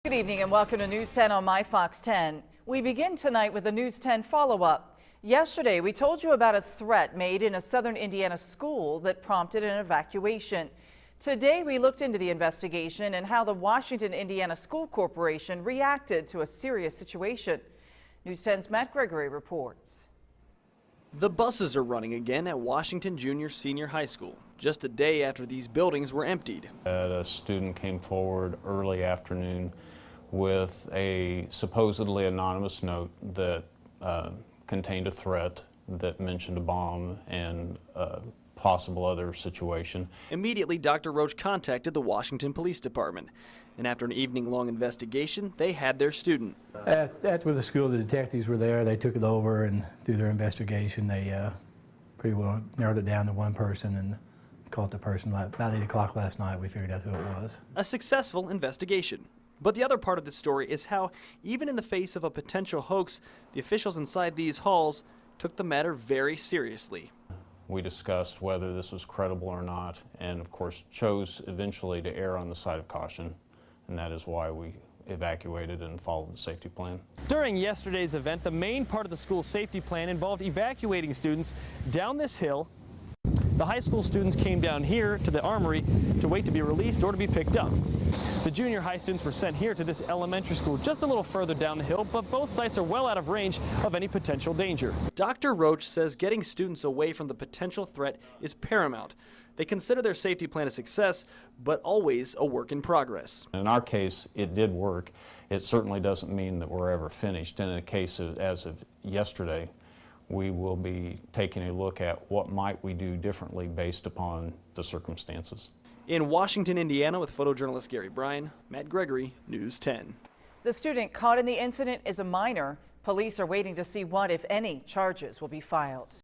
Good evening and welcome to News 10 on My Fox 10. We begin tonight with a News 10 follow-up. Yesterday, we told you about a threat made in a southern Indiana school that prompted an evacuation. Today, we looked into the investigation and how the Washington, Indiana School Corporation reacted to a serious situation. News 10's Matt Gregory reports. The buses are running again at Washington Junior-Senior High School, just a day after these buildings were emptied. A student came forward early afternoon with a supposedly anonymous note that contained a threat that mentioned a bomb and a possible other situation. Immediately, Dr. Roach contacted the Washington Police Department, and after an evening-long investigation, they had their student. After the school, the detectives were there. They took it over, and through their investigation, they pretty well narrowed it down to one person and caught the person. About 8 o'clock last night, we figured out who it was. A successful investigation. But the other part of the story is how, even in the face of a potential hoax, the officials inside these halls took the matter very seriously. We discussed whether this was credible or not, and of course chose eventually to err on the side of caution, and that is why we evacuated and followed the safety plan. During yesterday's event, the main part of the school safety plan involved evacuating students down this hill. The high school students came down here to the armory to wait to be released or to be picked up. The junior high students were sent here to this elementary school just a little further down the hill, but both sites are well out of range of any potential danger. Dr. Roach says getting students away from the potential threat is paramount. They consider their safety plan a success, but always a work in progress. In our case, it did work. It certainly doesn't mean that we're ever finished. And in a case as of yesterday, we will be taking a look at what might we do differently based upon the circumstances. In Washington, Indiana, with photojournalist Gary Bryan, Matt Gregory, News 10. The student caught in the incident is a minor. Police are waiting to see what, if any, charges will be filed.